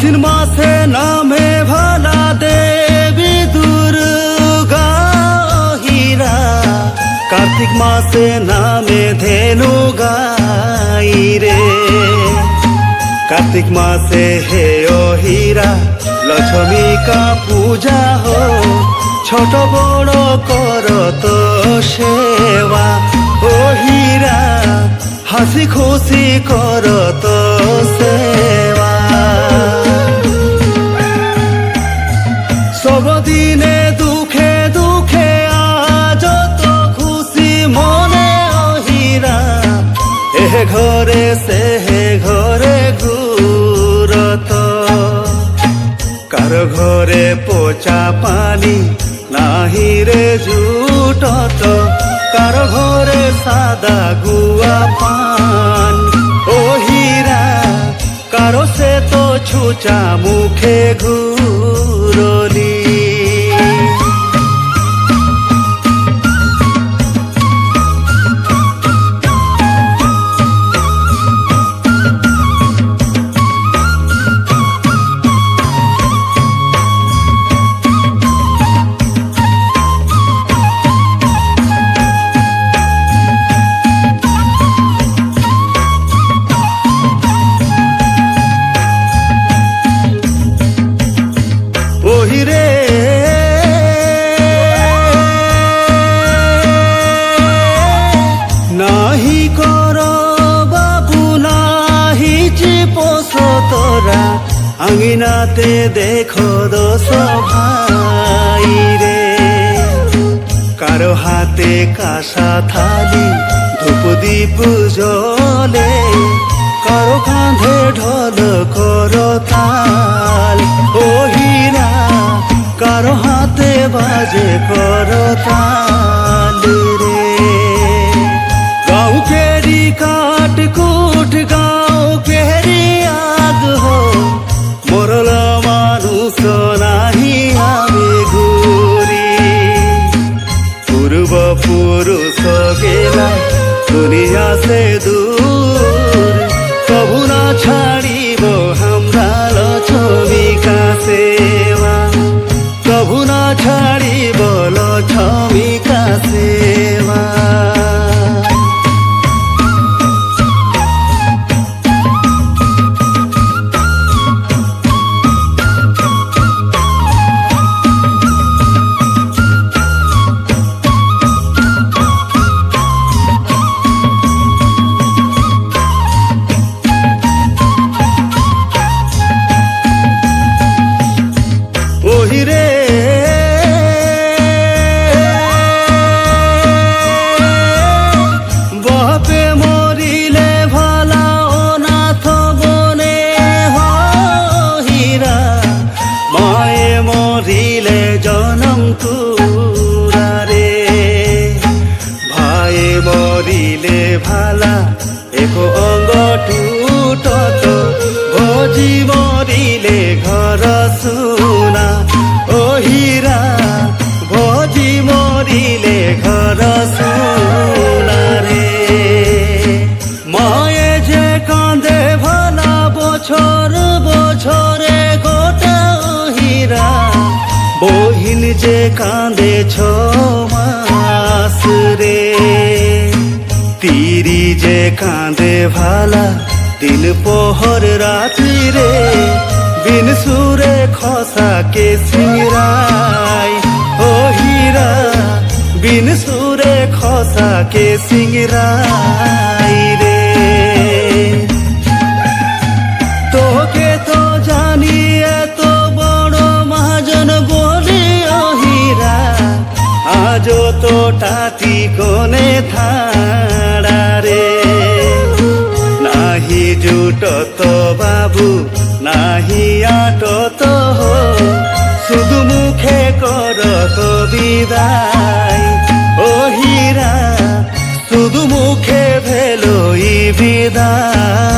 আশ্বিন মাসে নামে ভালা দেবী দুর্গা হীরা, কার্তিক মাসে নামে ধেনু গাই রে। কার্তিক মাসে হে ও হীরা লক্ষ্মীকা পূজা হো, ছোট বড় কর তো সেবা ও হীরা, হাসি খুশি কর তো সেবা। সব দিনে দুঃখে দুঃখে আজ তো খুশি মনে ও হীরা, এ ঘরে সে ঘরে ঘুরত। কার ঘরে পচা পানি নাহি রে জুটত, কার ঘরে সাদা গুয়া পান ও হীরা, কারো সে তো ছুচা মুখে ঘুরলি। রে নাহি কর বাবু নাহি চিপস তোরা, আঙিনাতে দেখো দোষ ভাই রে। কারো হাতে কাঁসা থালি ধূপ দীপ জ্বলে, কারো কাঁধে ঢোল করো তাল ও হীরা, কারো হাতে বাজে করো তাল রে। গাঁও কেরি কাট কুট গাঁও কেরি আগ হো, মরল মানুষ নাহি আমি ঘুরি। পূর্ব পুরুষ গেলা দুনিয়া সে দূর, কবু না ছাড়িব আমরা লক্ষ্মীকা সেবা, কবু না ছাড়িব লক্ষ্মীকা সেবা। রে বাপে মরিলে ভালা অনাথ বনে হীরা, মায়ে মরিলে জনম তুরা রে। ভাইয়ে মরিলে ভালা এক অঙ্গ টুটত, ভজি মরিলে ঘর সুনা ও হীরা, ভজি মরিলে ঘর সুনা রে। মায়ে যে কাঁদে ভালা বছর বছরে গোটা হীরা, বহিন যে কাঁদে 6 মাস রে। তিরি যে কাঁদে ভালা দিন পহর রাত্রি রে, বিন সুরে খসাকে সিংরাই ও হীরা, বিন সুরে খসাকে সিংরাই রে। তোকে তো জানি এত বড় মহাজন বলি ও হীরা, আজ তো টাটি কোনে থাড়া রে। নাহি জুটত বাবু নাহি আটত, শুধু মুখে করত বিদায় ও হীরা, শুধু মুখে ভেলোই বিদায়।